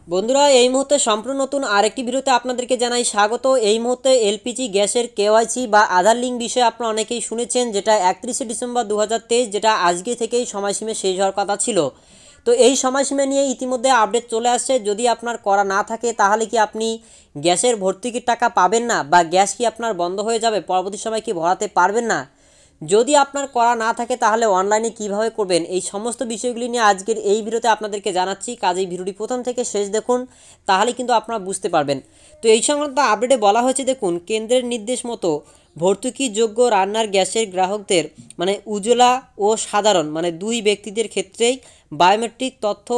বন্ধুরা এই মুহূর্তে সম্পূর্ণ নতুন আরেকটি ভিডিওতে আপনাদেরকে জানাই স্বাগত। এই মুহূর্তে এলপিজি গ্যাসের কেওয়াইসি বা আধার লিঙ্ক বিষয়ে আপনারা অনেকেই শুনেছেন, যেটা 31শে ডিসেম্বর 2023, যেটা আজকে থেকেই সময়সীমা শেষ হওয়ার কথা ছিল। তো এই সময়সীমা নিয়ে ইতিমধ্যে আপডেট চলে আসছে। যদি আপনার করা না থাকে তাহলে কি আপনি গ্যাসের ভর্তুকির টাকা পাবেন না, বা গ্যাস কি আপনার বন্ধ হয়ে যাবে, পরবর্তী সময় কি ভরাতে পারবেন না? যদি আপনার করা না থাকে তাহলে অনলাইনে কিভাবে করবেন, এই সমস্ত বিষয়গুলি নিয়ে আজকের এই ভিডিওতে আপনাদেরকে জানাচ্ছি। কাজেই ভিডিওটি প্রথম থেকে শেষ দেখুন, তাহলে কিন্তু আপনারা বুঝতে পারবেন। তো এই সংক্রান্ত আপডেটে বলা হয়েছে, দেখুন, কেন্দ্রের নির্দেশ মতো ভর্তুকিযোগ্য রান্নার গ্যাসের গ্রাহকদের মানে উজ্জ্বলা ও সাধারণ দুই ব্যক্তিদের ক্ষেত্রেই বায়োমেট্রিক তথ্য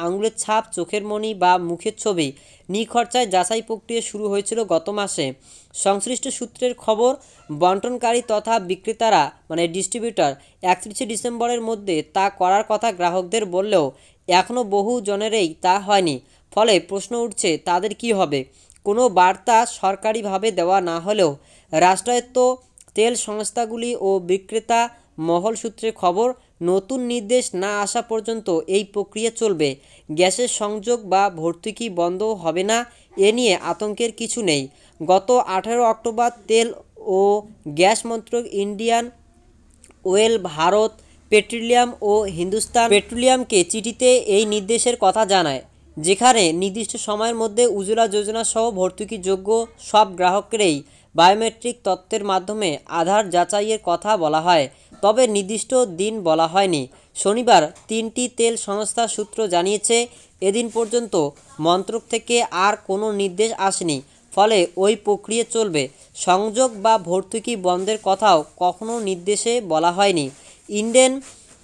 আঙুলের ছাপ, চোখের মণি বা মুখের ছবি নিখরচায় যাচাই প্রক্রিয়া শুরু হয়েছিল গত মাসে। সংশ্লিষ্ট সূত্রের খবর, বন্টনকারী তথা বিক্রেতারা ডিস্ট্রিবিউটর 31শে ডিসেম্বরের মধ্যে তা করার কথা গ্রাহকদের বললেও এখনও বহু জনেরই তা হয়নি। ফলে প্রশ্ন উঠছে, তাদের কি হবে? কোনো বার্তা সরকারিভাবে দেওয়া না হলেও রাষ্ট্রায়ত্ত তেল সংস্থাগুলি ও বিক্রেতা মহল সূত্রে খবর, নতুন নির্দেশ না আসা পর্যন্ত এই প্রক্রিয়া চলবে। গ্যাসের সংযোগ বা ভর্তুকি বন্ধ হবে না, এ নিয়ে আতঙ্কের কিছু নেই। গত 18 অক্টোবর তেল ও গ্যাস মন্ত্রক ইন্ডিয়ান ওয়েল, ভারত পেট্রোলিয়াম ও হিন্দুস্তান পেট্রোলিয়ামকে চিঠিতে এই নির্দেশের কথা জানায়, যেখানে নির্দিষ্ট সময়ের মধ্যে উজ্জ্বলা যোজনা সহ ভর্তুকিযোগ্য সব গ্রাহকেরই বায়োমেট্রিক তথ্যের মাধ্যমে আধার যাচাইয়ের কথা বলা হয়, তবে নির্দিষ্ট দিন বলা হয়নি। শনিবার 3টি তেল সংস্থা সূত্র জানিয়েছে, এদিন পর্যন্ত মন্ত্রক থেকে আর কোনো নির্দেশ আসেনি, ফলে ওই প্রক্রিয়া চলবে। সংযোগ বা ভর্তুকি বন্ধের কথাও কখনো নির্দেশে বলা হয়নি। ইন্ডেন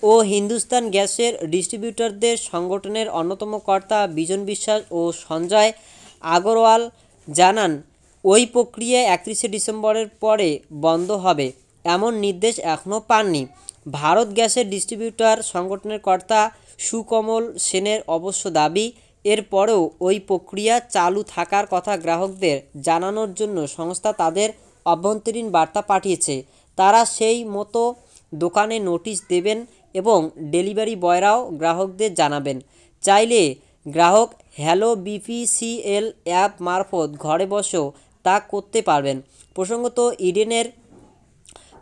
ও হিন্দুস্তান গ্যাসের ডিস্ট্রিবিউটরদের সংগঠনের অন্যতম কর্তা বিজন বিশ্বাস ও সঞ্জয় আগরওয়াল জানান, ওই প্রক্রিয়া 31শে ডিসেম্বরের পরে বন্ধ হবে এমন নির্দেশ এখনও পাননি। ভারত গ্যাসের ডিস্ট্রিবিউটর সংগঠনের কর্তা সুকমল সেনের অবশ্য দাবি, এরপরেও ওই প্রক্রিয়া চালু থাকার কথা গ্রাহকদের জানানোর জন্য সংস্থা তাদের অভ্যন্তরীণ বার্তা পাঠিয়েছে। তারা সেই মতো দোকানে নোটিশ দেবেন এবং ডেলিভারি বয়রাও গ্রাহকদের জানাবেন। চাইলে গ্রাহক হ্যালো বিপিসিএল অ্যাপ মারফত ঘরে বসেও তা করতে পারবেন।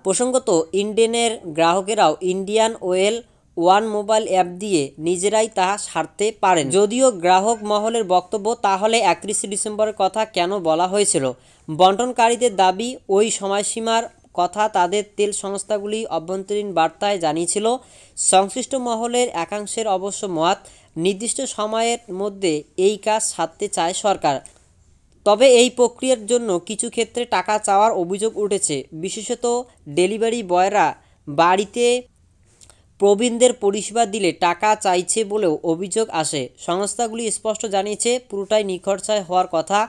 প্রসঙ্গত ইন্ডেনের গ্রাহকেরাও Indian oil one mobile app দিয়ে নিজেরাই তা সারতে পারেন। যদিও গ্রাহক মহলের বক্তব্য, তাহলে 31শে ডিসেম্বরের কথা কেন বলা হয়েছিল? বন্টনকারীদের দাবি, ওই সময়সীমার কথা তাদের তেল সংস্থাগুলি অভ্যন্তরীণ বার্তায় জানিয়েছিল। সংশ্লিষ্ট মহলের একাংশের অবশ্য মত, নির্দিষ্ট সময়ের মধ্যে এই কাজ সারতে চায় সরকার। তবে এই প্রক্রিয়ার জন্য কিছু ক্ষেত্রে টাকা চাওয়ার অভিযোগ উঠেছে। বিশেষত ডেলিভারি বয়রা বাড়িতে প্রবীণদের পরিষেবা দিলে টাকা চাইছে বলেও অভিযোগ আসে। সংস্থাগুলি স্পষ্ট জানিয়েছে, পুরোটাই নিখরচায় হওয়ার কথা,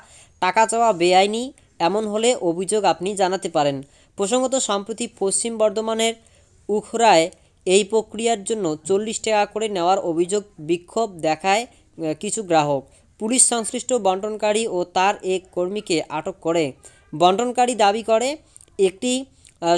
টাকা চাওয়া বেআইনি। এমন হলে অভিযোগ আপনি জানাতে পারেন। প্রসঙ্গত, সম্প্রতি পশ্চিম বর্ধমানের উখড়ায় এই প্রক্রিয়ার জন্য 40 টাকা করে নেওয়ার অভিযোগ বিক্ষোভ দেখায় কিছু গ্রাহক। পুলিশ সংশ্লিষ্ট বন্টনকারী ও তার এক কর্মীকে আটক করে। বন্টনকারী দাবি করে, একটি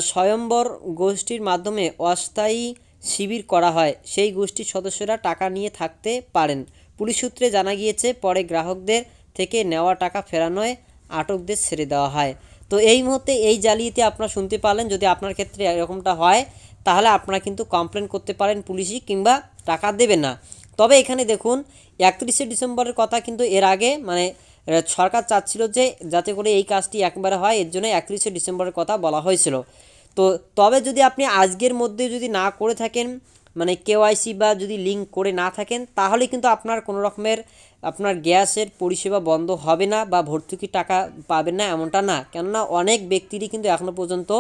স্বয়ম্বর গোষ্ঠীর মাধ্যমে অস্থায়ী শিবির করা হয়, সেই গোষ্ঠীর সদস্যরা টাকা নিয়ে থাকতে পারেন। পুলিশ সূত্রে জানা গিয়েছে, পরে গ্রাহকদের থেকে নেওয়া টাকা ফেরানোয় আটকদের ছেড়ে দেওয়া হয়। তো এই মুহূর্তে এই জালিয়াতি আপনারা শুনতে পারলেন। যদি আপনার ক্ষেত্রে এরকমটা হয় তাহলে আপনারা কিন্তু কমপ্লেন করতে পারেন পুলিশই, কিংবা টাকা দেবেন না। তবে এখানে দেখুন, 31শে ডিসেম্বরের কথা কিন্তু এর আগে সরকার চাচ্ছিল যে যাতে করে এই কাজটি একবারে হয়, এর জন্য 31শে ডিসেম্বরের কথা বলা হয়েছিল। তো তবে যদি আপনি আজকের মধ্যে যদি না করে থাকেন, কেওয়াইসি বা যদি লিঙ্ক করে না থাকেন, তাহলে কিন্তু আপনার কোনো রকমের আপনার গ্যাসের পরিষেবা বন্ধ হবে না বা ভর্তুকি টাকা পাবেন না, এমনটা না। কেননা অনেক ব্যক্তিরই কিন্তু এখনও পর্যন্ত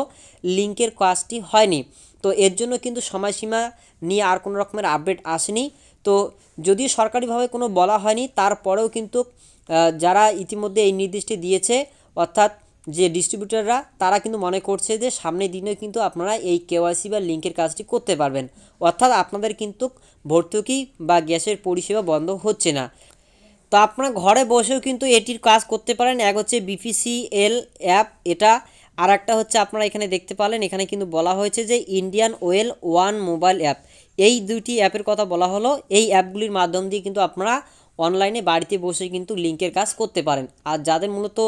লিঙ্কের কাজটি হয়নি। তো এর জন্য কিন্তু সময়সীমা নিয়ে আর কোনো রকমের আপডেট আসেনি। তো যদিও সরকারিভাবে কোনো বলা হয়নি, তারপরেও কিন্তু যারা ইতিমধ্যে এই নির্দেশটি দিয়েছে, অর্থাৎ যে ডিস্ট্রিবিউটররা, তারা কিন্তু মনে করছে যে সামনের দিনে কিন্তু আপনারা এই কেওয়াইসি বা লিঙ্কের কাজটি করতে পারবেন, অর্থাৎ আপনাদের কিন্তু ভর্তুকি বা গ্যাসের পরিষেবা বন্ধ হচ্ছে না। তো আপনারা ঘরে বসেও কিন্তু এটির কাজ করতে পারেন। এক হচ্ছে বিপিসিএল অ্যাপ, এটা আর একটা হচ্ছে আপনারা এখানে দেখতে পারেন, এখানে কিন্তু বলা হয়েছে যে Indian oil one mobile app. এই দুইটি অ্যাপের কথা বলা হলো। এই অ্যাপগুলির মাধ্যম দিয়ে কিন্তু আপনারা অনলাইনে বাড়িতে বসে কিন্তু লিঙ্কের কাজ করতে পারেন। আর যাদের মূলত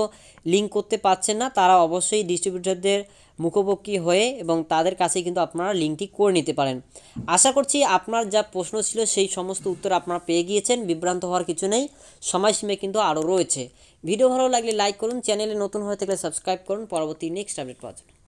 লিঙ্ক করতে পারছেন না তারা অবশ্যই ডিস্ট্রিবিউটরদের মুখোমুখি হয়ে এবং তাদের কাছে কিন্তু আপনারা লিঙ্কটি করে নিতে পারেন। আশা করছি আপনার যা প্রশ্ন ছিল সেই সমস্ত উত্তর আপনারা পেয়ে গিয়েছেন, বিভ্রান্ত হওয়ার কিছু নেই, সময়সীমা কিন্তু আরও রয়েছে। ভিডিও ভালো লাগলে লাইক করুন, চ্যানেলে নতুন হয়ে থাকলে সাবস্ক্রাইব করুন পরবর্তী নেক্সট আপডেট পাওয়ার জন্য।